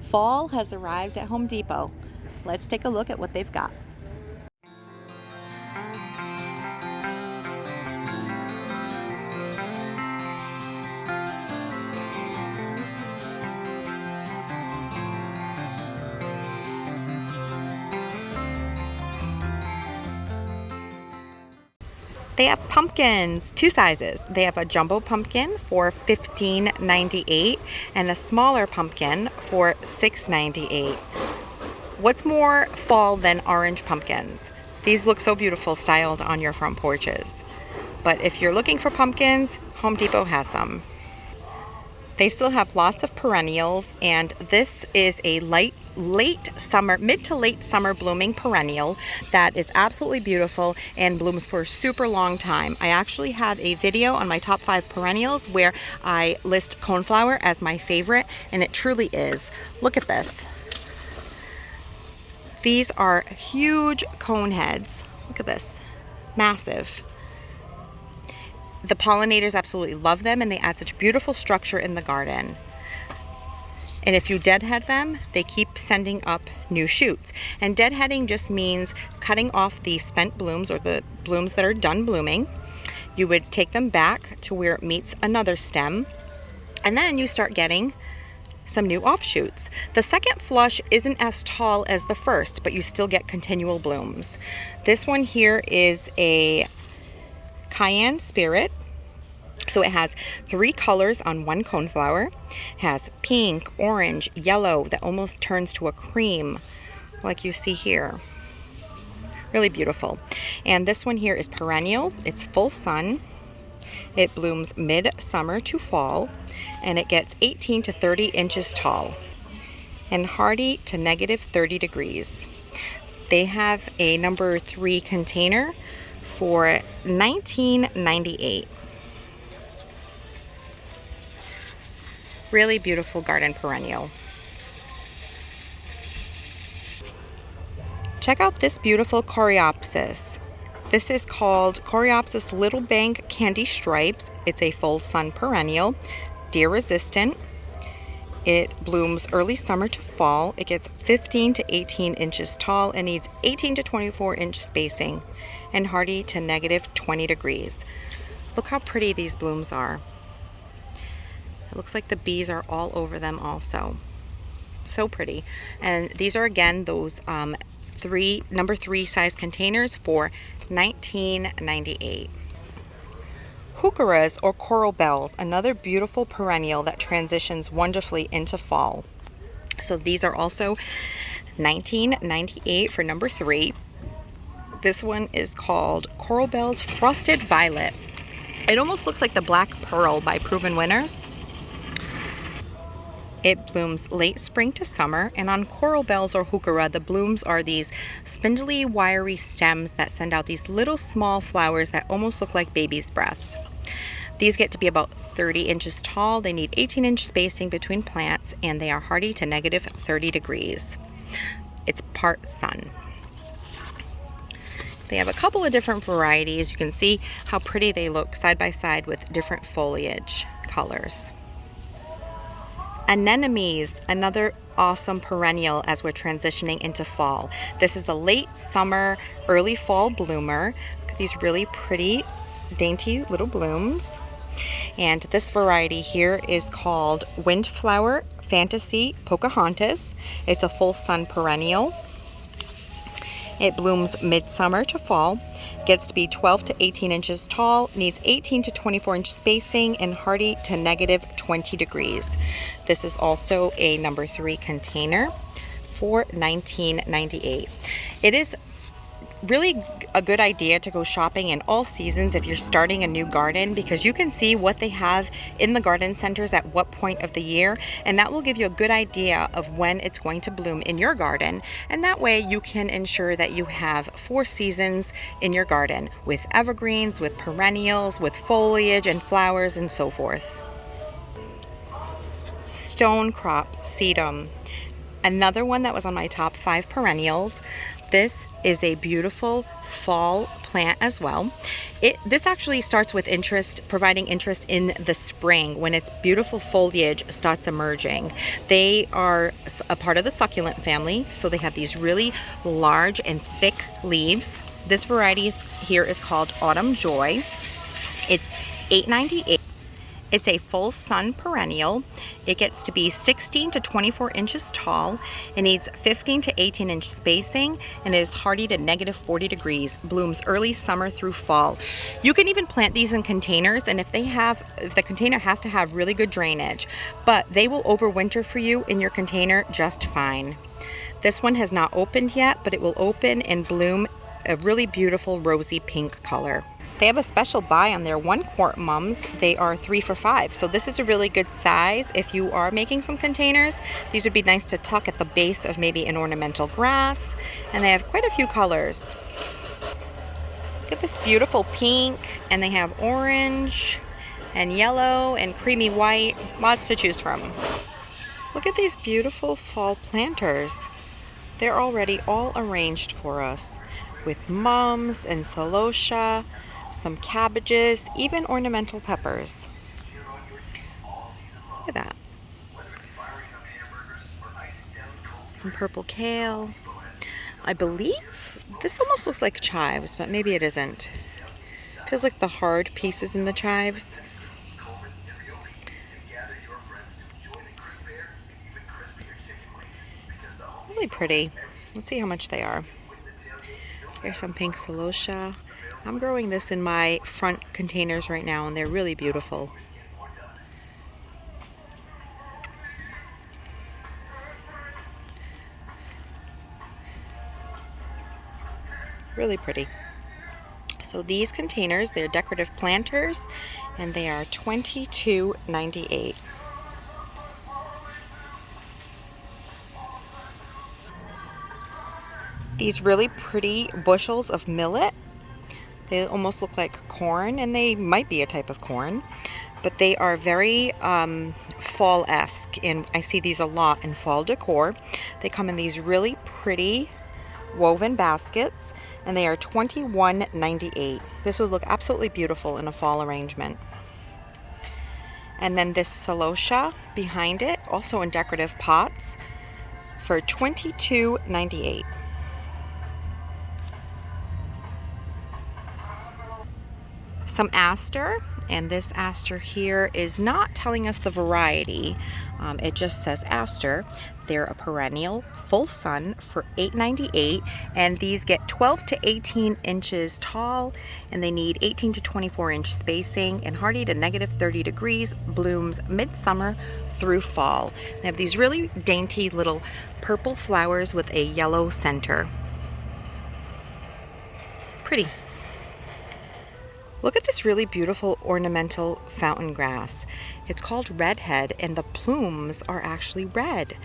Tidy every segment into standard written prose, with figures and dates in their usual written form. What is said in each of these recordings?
Fall has arrived at Home Depot. Let's take a look at what they've got. They have pumpkins, two sizes. They have a jumbo pumpkin for $15.98 and a smaller pumpkin for $6.98. What's more fall than orange pumpkins? These look so beautiful styled on your front porches. But if you're looking for pumpkins, Home Depot has some. They still have lots of perennials, and this is a mid to late summer blooming perennial that is absolutely beautiful and blooms for a super long time. I actually have a video on my top 5 perennials where I list coneflower as my favorite, and it truly is. Look at this. These are huge cone heads. Look at this, massive. The pollinators absolutely love them, and they add such beautiful structure in the garden. And if you deadhead them, they keep sending up new shoots. And deadheading just means cutting off the spent blooms or the blooms that are done blooming. You would take them back to where it meets another stem, and then you start getting some new offshoots. The second flush isn't as tall as the first, but you still get continual blooms. This one here is a Cayenne Spirit. So it has 3 colors on one coneflower. It has pink, orange, yellow that almost turns to a cream like you see here. Really beautiful. And this one here is perennial. It's full sun. It blooms mid-summer to fall, and it gets 18 to 30 inches tall and hardy to -30 degrees. They have a number 3 container for $19.98. Really beautiful garden perennial. Check out this beautiful Coreopsis. This is called Coreopsis Little Bank Candy Stripes. It's a full sun perennial, deer resistant. It blooms early summer to fall. It gets 15 to 18 inches tall and needs 18 to 24 inch spacing and hardy to -20 degrees. Look how pretty these blooms are. It looks like the bees are all over them also. So pretty. And these are again those number 3 size containers for $19.98. Heucheras or coral bells, another beautiful perennial that transitions wonderfully into fall. So these are also $19.98 for number 3. This one is called Coral Bells Frosted Violet. It almost looks like the Black Pearl by Proven Winners. It blooms late spring to summer, and on coral bells or heuchera, the blooms are these spindly, wiry stems that send out these little small flowers that almost look like baby's breath. These get to be about 30 inches tall. They need 18-inch spacing between plants, and they are hardy to -30 degrees. It's part sun. They have a couple of different varieties. You can see how pretty they look side by side with different foliage colors. Anemones, another awesome perennial as we're transitioning into fall. This is a late summer, early fall bloomer. Look at these really pretty, dainty little blooms. And this variety here is called Windflower Fantasy Pocahontas. It's a full sun perennial. It blooms midsummer to fall, gets to be 12 to 18 inches tall, needs 18 to 24 inch spacing, and hardy to -20 degrees. This is also a number 3 container for $19.98. It is really a good idea to go shopping in all seasons if you're starting a new garden, because you can see what they have in the garden centers at what point of the year, and that will give you a good idea of when it's going to bloom in your garden, and that way you can ensure that you have 4 seasons in your garden with evergreens, with perennials, with foliage and flowers and so forth. Stonecrop sedum. Another one that was on my top 5 perennials. This is a beautiful fall plant as well. This actually starts with interest, providing interest in the spring when its beautiful foliage starts emerging. They are a part of the succulent family, so they have these really large and thick leaves. This variety here is called Autumn Joy. It's $8.98. It's a full sun perennial. It gets to be 16 to 24 inches tall. It needs 15 to 18 inch spacing and is hardy to -40 degrees. Blooms early summer through fall. You can even plant these in containers, and if the container has to have really good drainage, but they will overwinter for you in your container just fine. This one has not opened yet, but it will open and bloom a really beautiful rosy pink color. They have a special buy on their 1 quart mums. They are 3 for $5. So this is a really good size if you are making some containers. These would be nice to tuck at the base of maybe an ornamental grass. And they have quite a few colors. Look at this beautiful pink, and they have orange and yellow and creamy white. Lots to choose from. Look at these beautiful fall planters. They're already all arranged for us with mums and celosia, some cabbages, even ornamental peppers. Look at that. Some purple kale. I believe this almost looks like chives, but maybe it isn't. Feels like the hard pieces in the chives. Really pretty. Let's see how much they are. Here's some pink celosia. I'm growing this in my front containers right now, and they're really beautiful. Really pretty. So these containers, they're decorative planters, and they are $22.98. These really pretty bushels of millet. They almost look like corn, and they might be a type of corn, but they are very fall-esque, and I see these a lot in fall decor. They come in these really pretty woven baskets, and they are $21.98. This would look absolutely beautiful in a fall arrangement. And then this celosia behind it, also in decorative pots, for $22.98. Some aster, and this aster here is not telling us the variety. It just says aster. They're a perennial, full sun for $8.98, and these get 12 to 18 inches tall, and they need 18 to 24 inch spacing and hardy to -30 degrees. Blooms midsummer through fall. They have these really dainty little purple flowers with a yellow center. Pretty. Look at this really beautiful ornamental fountain grass. It's called redhead, and the plumes are actually red.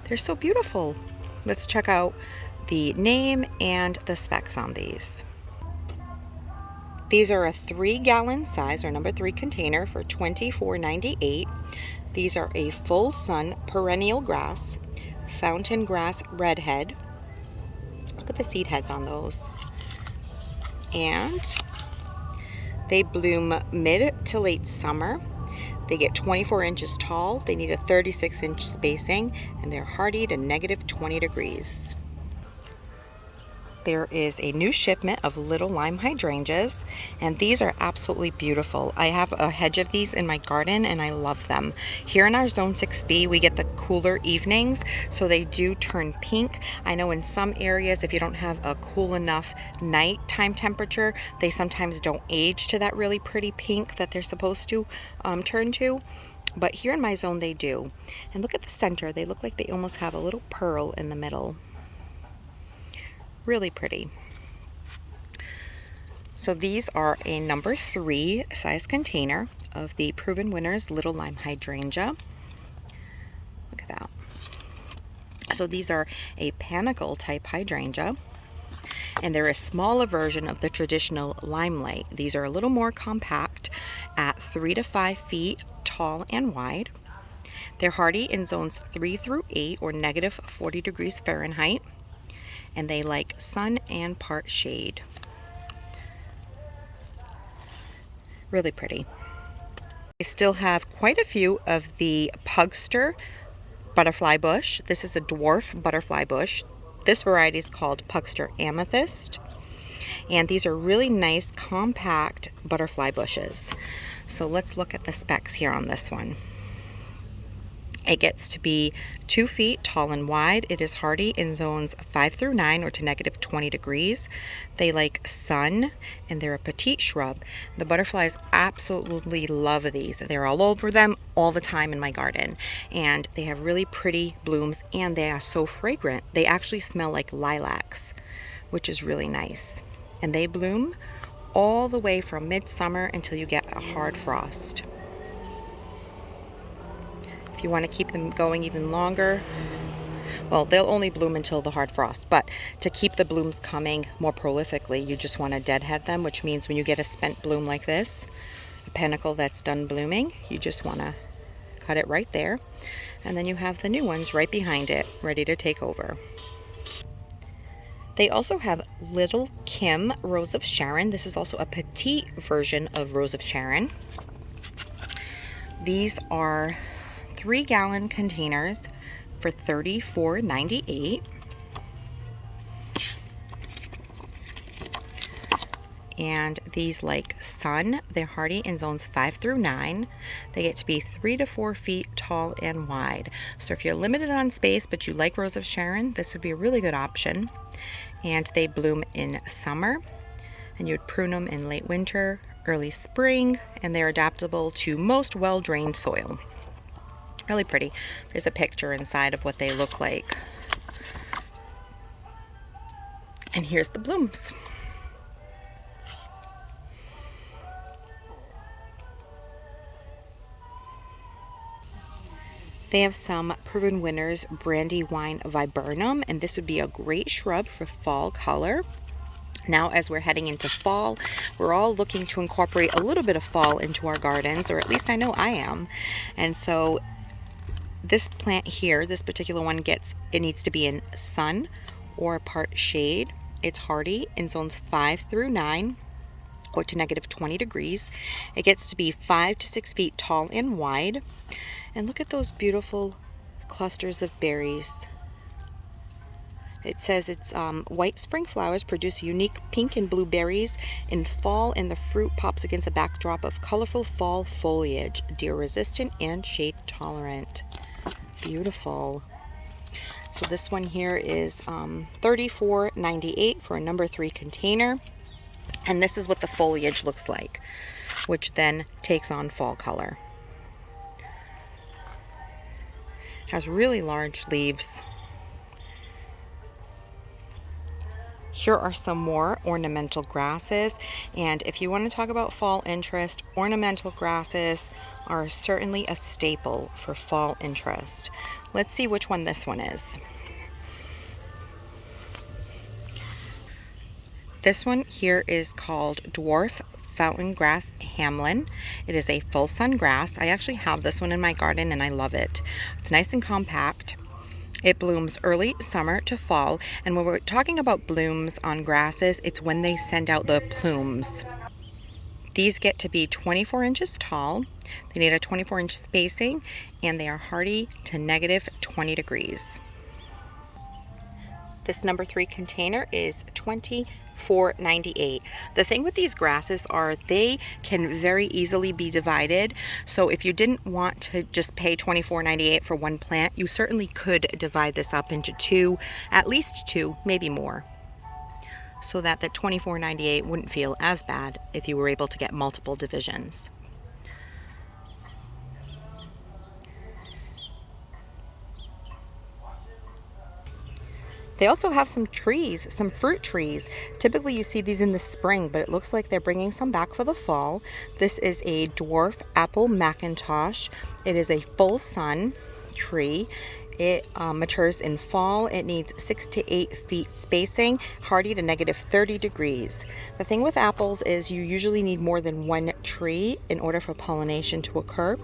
They're so beautiful. Let's check out the name and the specs on these. These are a 3-gallon size, or number 3 container, for $24.98. These are a full sun perennial grass, fountain grass redhead. Look at the seed heads on those. And they bloom mid to late summer. They get 24 inches tall. They need a 36 inch spacing, and they're hardy to -20 degrees. There is a new shipment of little lime hydrangeas, and these are absolutely beautiful. I have a hedge of these in my garden, and I love them. Here in our Zone 6B, we get the cooler evenings, so they do turn pink. I know in some areas, if you don't have a cool enough nighttime temperature, they sometimes don't age to that really pretty pink that they're supposed to turn to. But here in my zone, they do. And look at the center. They look like they almost have a little pearl in the middle. Really pretty. So these are a number 3 size container of the Proven Winners Little Lime Hydrangea. Look at that. So these are a panicle type hydrangea, and they're a smaller version of the traditional limelight. These are a little more compact at 3 to 5 feet tall and wide. They're hardy in zones 3 through 8 or negative 40 degrees Fahrenheit, and they like sun and part shade. Really pretty. I still have quite a few of the Pugster butterfly bush. This is a dwarf butterfly bush. This variety is called Pugster Amethyst. And these are really nice, compact butterfly bushes. So let's look at the specs here on this one. It gets to be 2 feet tall and wide. It is hardy in zones 5 through 9 or to negative 20 degrees. They like sun, and they're a petite shrub. The butterflies absolutely love these. They're all over them all the time in my garden. And they have really pretty blooms, and they are so fragrant. They actually smell like lilacs, which is really nice. And they bloom all the way from midsummer until you get a hard frost. If you want to keep them going even longer, well, they'll only bloom until the hard frost, but to keep the blooms coming more prolifically, you just want to deadhead them, which means when you get a spent bloom like this, a panicle that's done blooming, you just want to cut it right there, and then you have the new ones right behind it, ready to take over. They also have Little Kim Rose of Sharon. This is also a petite version of Rose of Sharon. These are 3-gallon containers for $34.98. And these like sun. They're hardy in zones 5 through 9. They get to be 3 to 4 feet tall and wide. So if you're limited on space but you like Rose of Sharon, this would be a really good option. And they bloom in summer, and you'd prune them in late winter, early spring, and they're adaptable to most well-drained soil. Really pretty. There's a picture inside of what they look like. And here's the blooms. They have some proven winners, Brandywine Viburnum, and this would be a great shrub for fall color. Now, as we're heading into fall, we're all looking to incorporate a little bit of fall into our gardens, or at least I know I am. And so this plant here, this particular one, it needs to be in sun or part shade. It's hardy in zones 5 through 9 or to negative 20 degrees. It gets to be 5 to 6 feet tall and wide. And look at those beautiful clusters of berries. It says its white spring flowers produce unique pink and blue berries in fall, and the fruit pops against a backdrop of colorful fall foliage, deer resistant and shade tolerant. Beautiful. So this one here is $34.98 for a number 3 container. And this is what the foliage looks like, which then takes on fall color. Has really large leaves. Here are some more ornamental grasses, and if you want to talk about fall interest, ornamental grasses are certainly a staple for fall interest. Let's see which one this one is. This one here is called Dwarf Fountain Grass Hamlin. It is a full sun grass. I actually have this one in my garden and I love it. It's nice and compact. It blooms early summer to fall, and when we're talking about blooms on grasses, it's when they send out the plumes. These get to be 24 inches tall. They need a 24-inch spacing, and they are hardy to negative 20 degrees. This number 3 container is $24.98. The thing with these grasses are they can very easily be divided. So if you didn't want to just pay $24.98 for one plant, you certainly could divide this up into 2, at least 2, maybe more, so that the $24.98 wouldn't feel as bad if you were able to get multiple divisions. They also have some trees, some fruit trees. Typically you see these in the spring, but it looks like they're bringing some back for the fall. This is a dwarf apple McIntosh. It is a full sun tree. It matures in fall. It needs 6 to 8 feet spacing, hardy to -30 degrees. The thing with apples is you usually need more than one tree in order for pollination to occur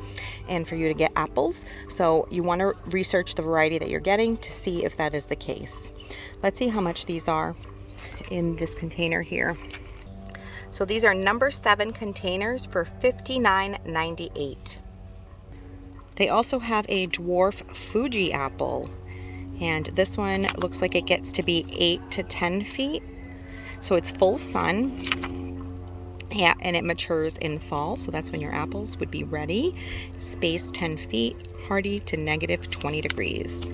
and for you to get apples. So you want to research the variety that you're getting to see if that is the case. Let's see how much these are in this container here. So these are number 7 containers for $59.98. They also have a dwarf Fuji apple, and this one looks like it gets to be 8 to 10 feet. So it's full sun. Yeah, and it matures in fall, so that's when your apples would be ready. Space 10 feet, hardy to -20 degrees.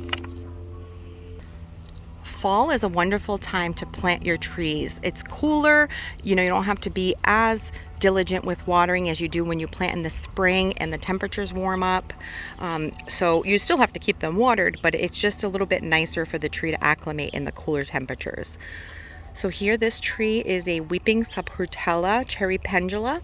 Fall is a wonderful time to plant your trees. It's cooler, you don't have to be as diligent with watering as you do when you plant in the spring and the temperatures warm up. So you still have to keep them watered, but it's just a little bit nicer for the tree to acclimate in the cooler temperatures. So here, this tree is a Weeping Saportella cherry pendula.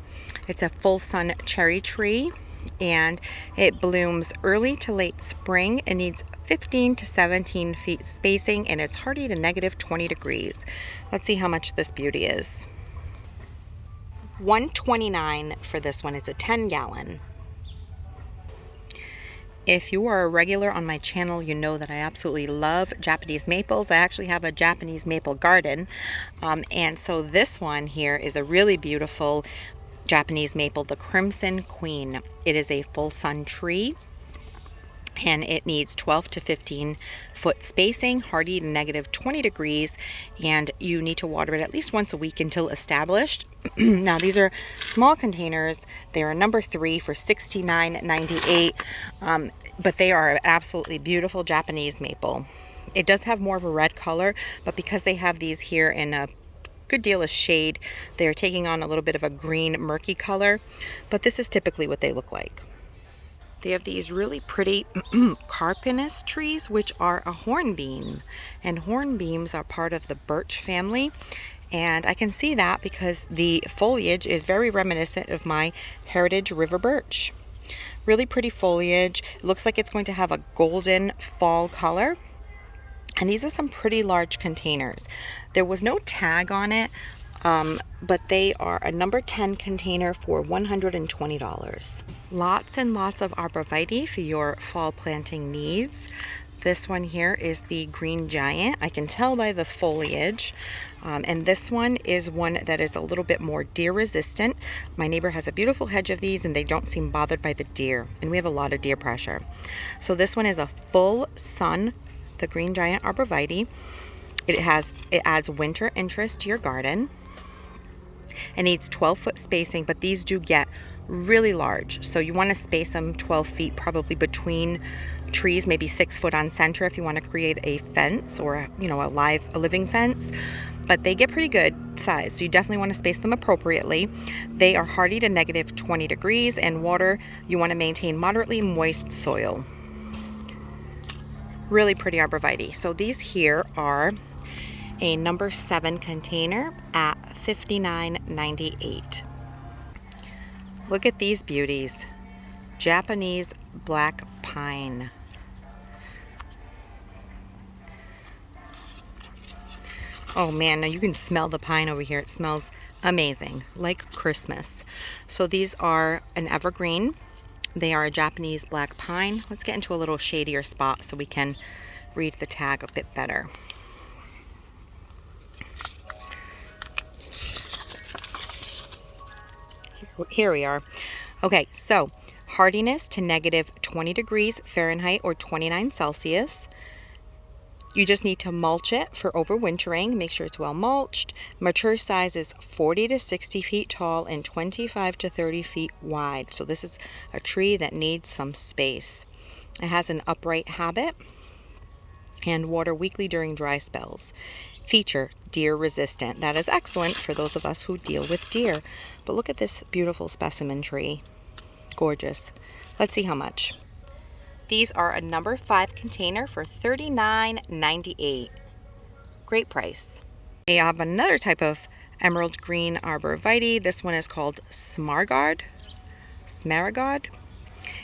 It's a full sun cherry tree, and it blooms early to late spring. It needs 15 to 17 feet spacing, and it's hardy to -20 degrees. Let's see how much this beauty is. $129 for this one. It's a 10-gallon. If you are a regular on my channel, you know that I absolutely love Japanese maples. I actually have a Japanese maple garden. And so this one here is a really beautiful Japanese maple, the Crimson Queen. It is a full sun tree, and it needs 12 to 15 foot spacing, hardy to -20 degrees, and you need to water it at least once a week until established. Now these are small containers. They are number 3 for $69.98, but they are an absolutely beautiful Japanese maple. It does have more of a red color, but because they have these here in a good deal of shade, they're taking on a little bit of a green murky color, but this is typically what they look like. They have these really pretty Carpinus trees, which are a hornbeam, and hornbeams are part of the birch family, and I can see that because the foliage is very reminiscent of my heritage river birch. Really pretty foliage. It looks like it's going to have a golden fall color, and these are some pretty large containers. There was no tag on it, but they are a number 10 container for $120. Lots and lots of arborvitae for your fall planting needs. This one here is the Green Giant. I can tell by the foliage. And this one is one that is a little bit more deer resistant. My neighbor has a beautiful hedge of these, and they don't seem bothered by the deer. And we have a lot of deer pressure. So this one is a full sun, the Green Giant arborvitae. It adds winter interest to your garden. It needs 12-foot spacing, but these do get really large. So you want to space them 12 feet probably between trees, maybe 6 foot on center if you want to create a fence or a living fence. But they get pretty good size, so you definitely want to space them appropriately. They are hardy to -20 degrees, and water, you want to maintain moderately moist soil. Really pretty arborvitae. So these here are a number 7 container at $59.98. Look at these beauties. Japanese black pine. Oh man, now you can smell the pine over here. It smells amazing, like Christmas. So these are an evergreen. They are a Japanese black pine. Let's get into a little shadier spot so we can read the tag a bit better. Here we are. Okay, so hardiness to -20 degrees Fahrenheit or 29 Celsius. You just need to mulch it for overwintering. Make sure it's well mulched. Mature size is 40 to 60 feet tall and 25 to 30 feet wide. So this is a tree that needs some space. It has an upright habit and water weekly during dry spells. Feature, deer resistant. That is excellent for those of us who deal with deer. But look at this beautiful specimen tree. Gorgeous. Let's see how much. These are a number 5 container for $39.98. Great price. We have another type of emerald green arborvitae. This one is called Smaragd.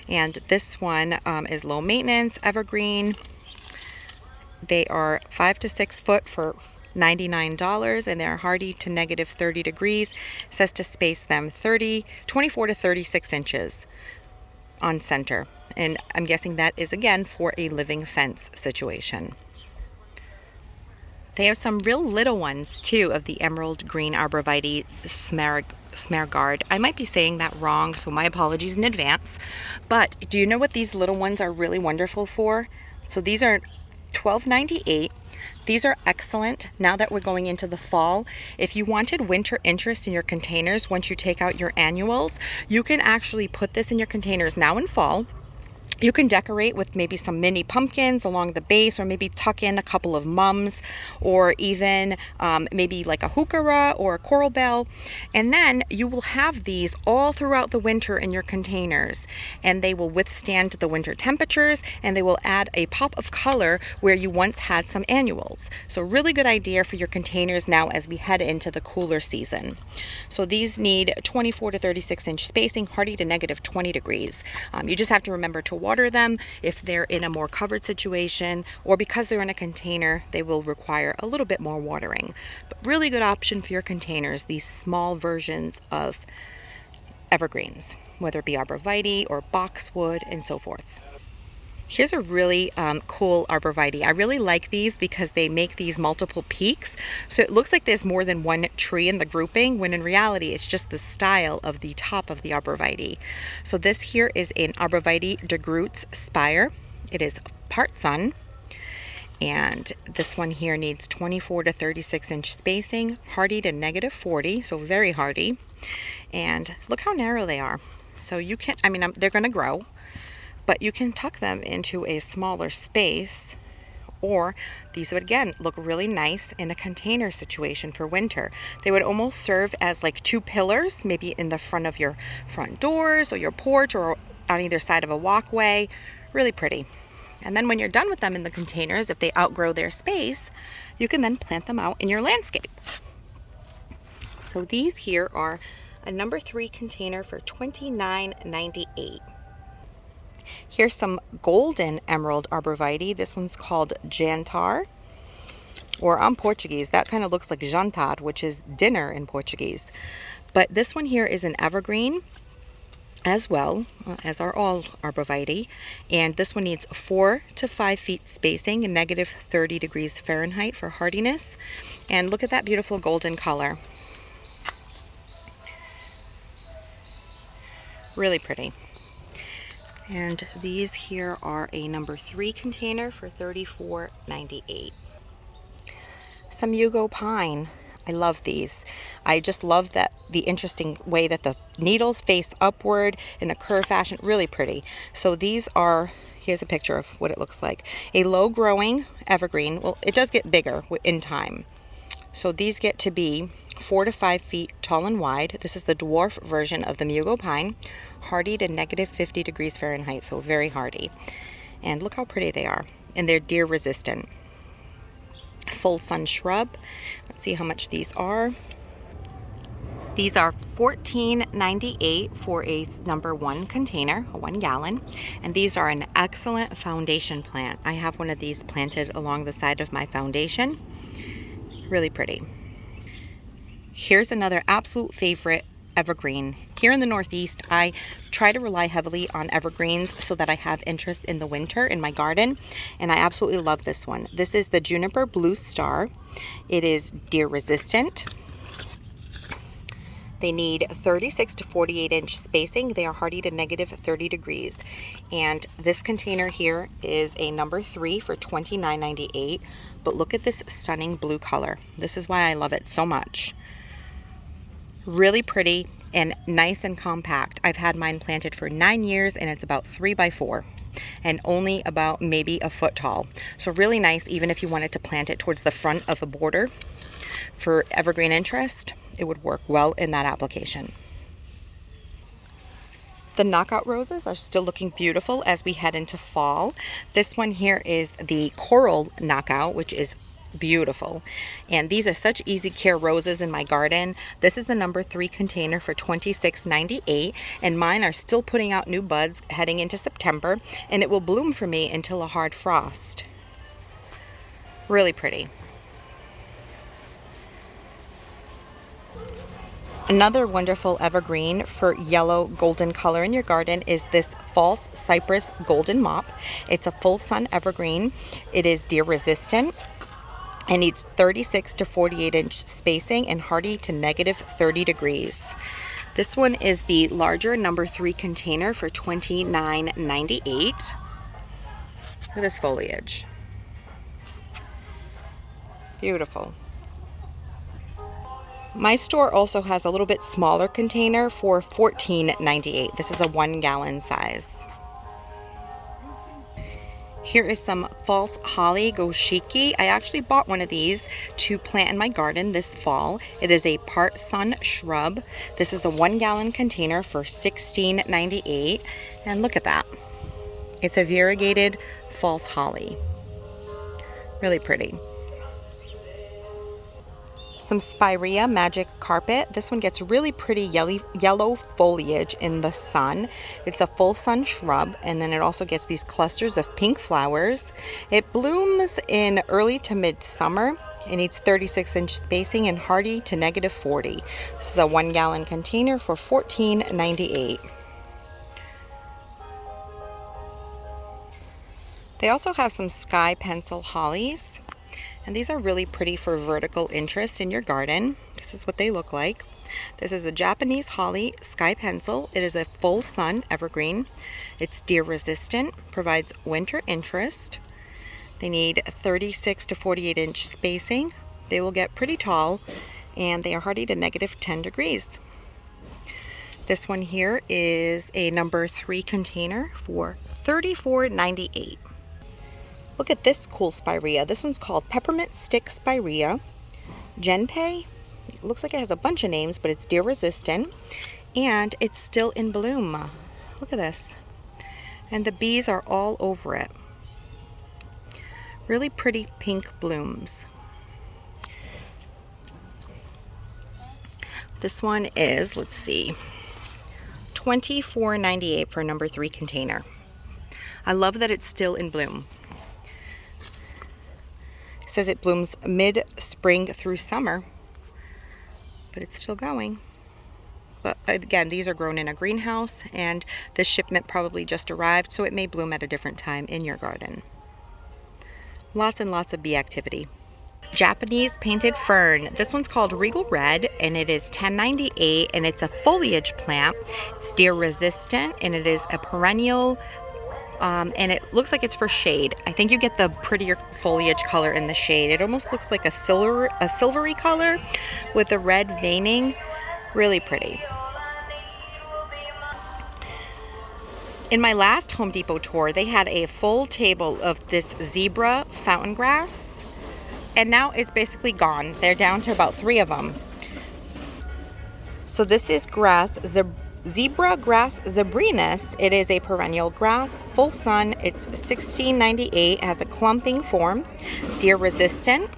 And this one is low maintenance, evergreen. They are 5 to 6 foot for $99, and they're hardy to negative 30 degrees. It says to space them 24 to 36 inches on center. And I'm guessing that is again for a living fence situation. They have some real little ones too of the emerald green arborvitae Smaragd. I might be saying that wrong, so my apologies in advance. But do you know what these little ones are really wonderful for? So these are $12.98. These are excellent now that we're going into the fall. If you wanted winter interest in your containers, once you take out your annuals, you can actually put this in your containers now in fall. You can decorate with maybe some mini pumpkins along the base, or maybe tuck in a couple of mums, or even maybe like a heuchera or a coral bell. And then you will have these all throughout the winter in your containers, and they will withstand the winter temperatures, and they will add a pop of color where you once had some annuals. So really good idea for your containers now as we head into the cooler season. So these need 24 to 36 inch spacing, hardy to negative 20 degrees. You just have to remember to water them if they're in a more covered situation, or because they're in a container, they will require a little bit more watering. But really good option for your containers, these small versions of evergreens, whether it be arborvitae or boxwood and so forth. Here's a really cool arborvitae. I really like these because they make these multiple peaks. So it looks like there's more than one tree in the grouping, when in reality it's just the style of the top of the arborvitae. So this here is an arborvitae de Groot's spire. It is part sun. And this one here needs 24 to 36 inch spacing, hardy to negative 40, so very hardy. And look how narrow they are. So you can, they're gonna grow, but you can tuck them into a smaller space, or these would again look really nice in a container situation for winter. They would almost serve as like two pillars, maybe in the front of your front doors or your porch, or on either side of a walkway. Really pretty. And then when you're done with them in the containers, if they outgrow their space, you can then plant them out in your landscape. So these here are a number 3 container for $29.98. Here's some golden emerald arborvitae. This one's called Jantar, or on Portuguese, that kind of looks like jantar, which is dinner in Portuguese. But this one here is an evergreen as well, as are all arborvitae. And this one needs 4 to 5 feet spacing and negative 30 degrees Fahrenheit for hardiness. And look at that beautiful golden color. Really pretty. And these here are a number 3 container for $34.98. Some Yugo pine. I love these. I just love that the interesting way that the needles face upward in a curved fashion. Really pretty. So these are, here's a picture of what it looks like. A low growing evergreen. Well, it does get bigger in time. So these get to be 4 to 5 feet tall and wide. This is the dwarf version of the Mugo pine, hardy to negative 50 degrees Fahrenheit, so very hardy. And look how pretty they are. And they're deer resistant. Full sun shrub. Let's see how much these are. These are $14.98 for a number 1 container, a 1 gallon. And these are an excellent foundation plant. I have one of these planted along the side of my foundation. Really pretty. Here's another absolute favorite evergreen. Here in the Northeast, I try to rely heavily on evergreens so that I have interest in the winter in my garden, and I absolutely love this one. This is the Juniper Blue Star. It is deer resistant. They need 36 to 48 inch spacing. They are hardy to negative 30 degrees. And this container here is a number 3 for $29.98. But look at this stunning blue color. This is why I love it so much. Really pretty and nice and compact. I've had mine planted for 9 years, and it's about 3 by 4 and only about maybe a foot tall. So really nice, even if you wanted to plant it towards the front of a border for evergreen interest, it would work well in that application. The knockout roses are still looking beautiful as we head into fall. This one here is the coral knockout, which is beautiful. And these are such easy care roses in my garden. This is a number 3 container for $26.98, and mine are still putting out new buds heading into September, and it will bloom for me until a hard frost. Really pretty. Another wonderful evergreen for yellow golden color in your garden is this false cypress golden mop. It's a full sun evergreen. It is deer resistant and needs 36 to 48 inch spacing and hardy to negative 30 degrees. This one is the larger number 3 container for $29.98. Look at this foliage. Beautiful. My store also has a little bit smaller container for $14.98. This is a 1 gallon size. Here is some false holly goshiki. I actually bought one of these to plant in my garden this fall. It is a part sun shrub. This is a 1 gallon container for $16.98. And look at that. It's a variegated false holly. Really pretty. Some Spirea Magic Carpet. This one gets really pretty yellow foliage in the sun. It's a full sun shrub, and then it also gets these clusters of pink flowers. It blooms in early to mid-summer. It needs 36 inch spacing and hardy to negative 40. This is a 1 gallon container for $14.98. They also have some Sky Pencil Hollies. And these are really pretty for vertical interest in your garden. This is what they look like. This is a Japanese holly Sky Pencil. It is a full sun evergreen. It's deer resistant, provides winter interest. They need 36 to 48 inch spacing. They will get pretty tall, and they are hardy to negative 10 degrees. This one here is a number 3 container for $34.98. Look at this cool Spirea. This one's called Peppermint Stick Spirea. Genpei. It looks like it has a bunch of names, but it's deer resistant. And it's still in bloom. Look at this. And the bees are all over it. Really pretty pink blooms. This one is, let's see, $24.98 for a number 3 container. I love that it's still in bloom. It says it blooms mid-spring through summer, but it's still going. But again, these are grown in a greenhouse, and the shipment probably just arrived, so it may bloom at a different time in your garden. Lots and lots of bee activity. Japanese painted fern. This one's called Regal Red, and it is $10.98, and it's a foliage plant. It's deer resistant, and it is a perennial. And it looks like it's for shade. I think you get the prettier foliage color in the shade. It almost looks like a silvery color with a red veining. Really pretty. In my last Home Depot tour, they had a full table of this zebra fountain grass, and now it's basically gone. They're down to about 3 of them. So this is Zebra Grass Zebrinus. It is a perennial grass, full sun. It's $16.98. It has a clumping form, deer resistant.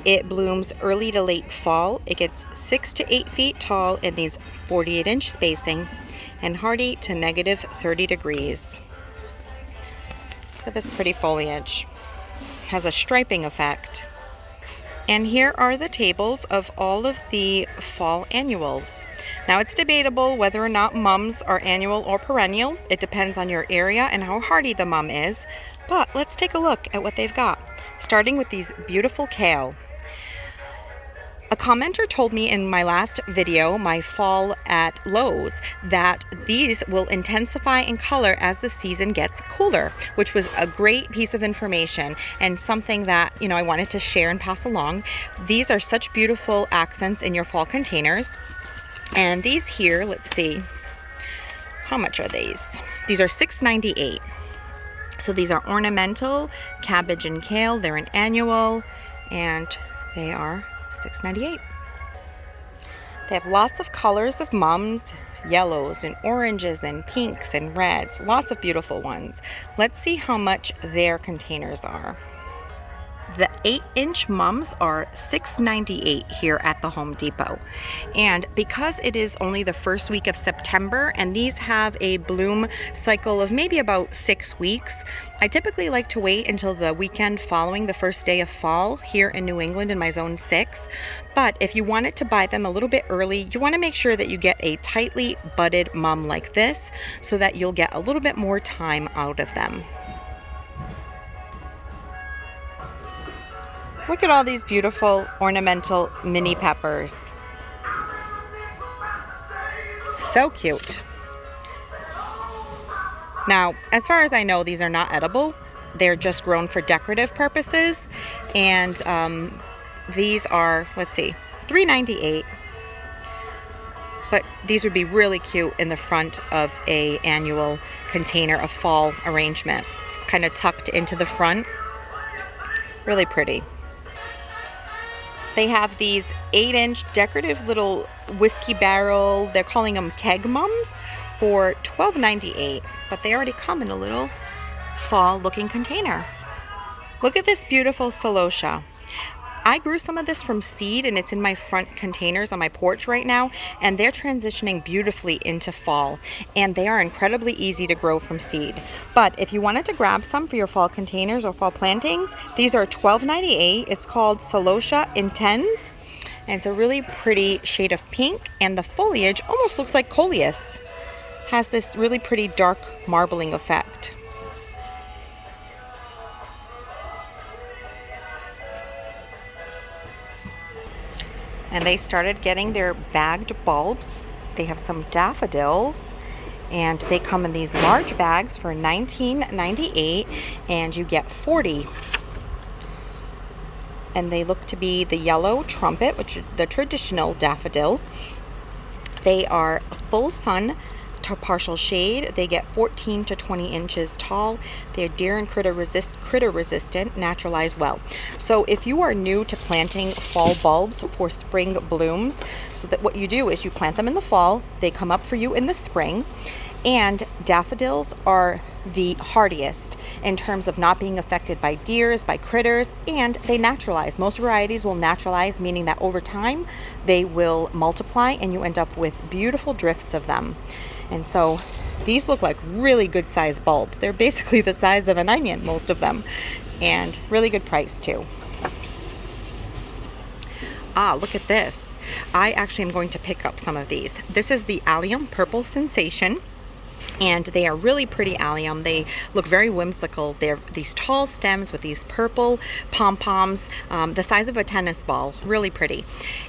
It blooms early to late fall. It gets 6 to 8 feet tall. It needs 48 inch spacing and hardy to negative 30 degrees. Look at this pretty foliage. It has a striping effect. And here are the tables of all of the fall annuals. Now, it's debatable whether or not mums are annual or perennial. It depends on your area and how hardy the mum is. But let's take a look at what they've got, starting with these beautiful kale. A commenter told me in my last video, my fall at Lowe's, that these will intensify in color as the season gets cooler, which was a great piece of information and something that, I wanted to share and pass along. These are such beautiful accents in your fall containers. And these here, let's see, how much are these? These are $6.98. So these are ornamental cabbage and kale. They're an annual, and they are $6.98. They have lots of colors of mums, yellows and oranges and pinks and reds. Lots of beautiful ones. Let's see how much their containers are. The 8-inch mums are $6.98 here at the Home Depot. And because it is only the first week of September and these have a bloom cycle of maybe about 6 weeks, I typically like to wait until the weekend following the first day of fall here in New England in my zone 6. But if you wanted to buy them a little bit early, you want to make sure that you get a tightly budded mum like this so that you'll get a little bit more time out of them. Look at all these beautiful ornamental mini peppers. So cute. Now, as far as I know, these are not edible. They're just grown for decorative purposes. And these are, let's see, $3.98. But these would be really cute in the front of a annual container, a fall arrangement. Kind of tucked into the front. Really pretty. They have these 8-inch decorative little whiskey barrel, they're calling them keg mums, for $12.98. But they already come in a little fall looking container. Look at this beautiful celosia. I grew some of this from seed and it's in my front containers on my porch right now, and they're transitioning beautifully into fall, and they are incredibly easy to grow from seed. But if you wanted to grab some for your fall containers or fall plantings, these are $12.98. It's called Celosia Intense, and it's a really pretty shade of pink, and the foliage almost looks like coleus. Has this really pretty dark marbling effect. And they started getting their bagged bulbs. They have some daffodils, and they come in these large bags for $19.98, and you get 40. And they look to be the yellow trumpet, which is the traditional daffodil. They are full sun to partial shade. They get 14 to 20 inches tall. They're deer and critter resistant, naturalize well. So if you are new to planting fall bulbs for spring blooms, so that what you do is you plant them in the fall, they come up for you in the spring, and daffodils are the hardiest in terms of not being affected by deers, by critters, and they naturalize. Most varieties will naturalize, meaning that over time they will multiply and you end up with beautiful drifts of them. And so these look like really good sized bulbs. They're basically the size of an onion, most of them, and really good price too. Ah, look at this. I actually am going to pick up some of these. This is the Allium Purple Sensation, and they are really pretty allium. They look very whimsical. They're these tall stems with these purple pom-poms, the size of a tennis ball, really pretty.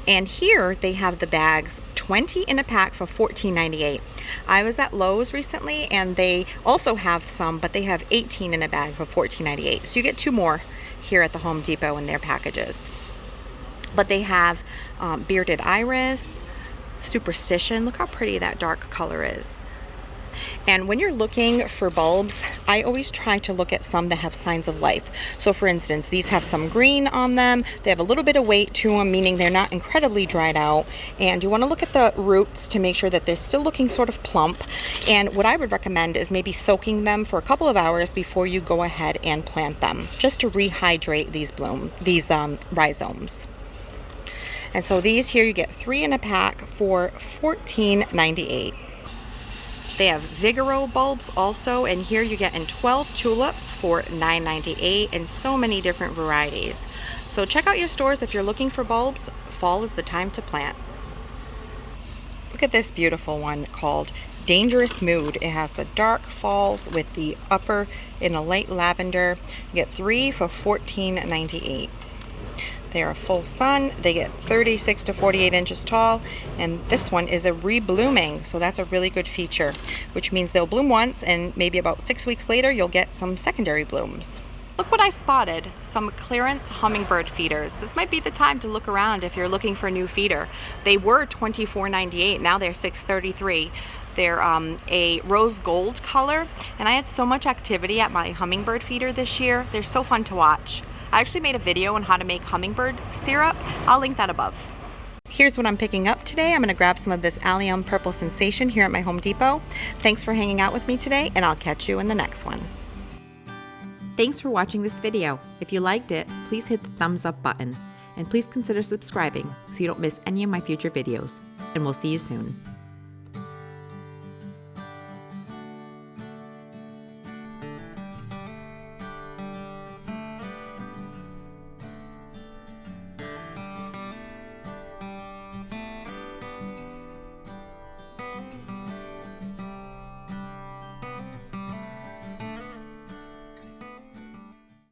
And here they have the bags, 20 in a pack for $14.98. I was at Lowe's recently and they also have some, but they have 18 in a bag for $14.98. So you get 2 more here at the Home Depot in their packages. But they have bearded iris, superstition. Look how pretty that dark color is. And when you're looking for bulbs, I always try to look at some that have signs of life. So for instance, these have some green on them. They have a little bit of weight to them, meaning they're not incredibly dried out. And you want to look at the roots to make sure that they're still looking sort of plump. And what I would recommend is maybe soaking them for a couple of hours before you go ahead and plant them, just to rehydrate these rhizomes. And so these here, you get 3 in a pack for $14.98. They have Vigoro bulbs also, and here you get in 12 tulips for $9.98, and so many different varieties. So check out your stores if you're looking for bulbs. Fall is the time to plant. Look at this beautiful one called Dangerous Mood. It has the dark falls with the upper in a light lavender. You get 3 for $14.98. They are full sun. They get 36 to 48 inches tall, and this one is a reblooming, so that's a really good feature, which means they'll bloom once and maybe about 6 weeks later you'll get some secondary blooms. Look what I spotted, some clearance hummingbird feeders. This might be the time to look around if you're looking for a new feeder. They were $24.98, now they're $6.33. They're a rose gold color, and I had so much activity at my hummingbird feeder this year. They're so fun to watch. I actually made a video on how to make hummingbird syrup. I'll link that above. Here's what I'm picking up today. I'm going to grab some of this Allium Purple Sensation here at my Home Depot. Thanks for hanging out with me today, and I'll catch you in the next one. Thanks for watching this video. If you liked it, please hit the thumbs up button. And please consider subscribing so you don't miss any of my future videos. And we'll see you soon.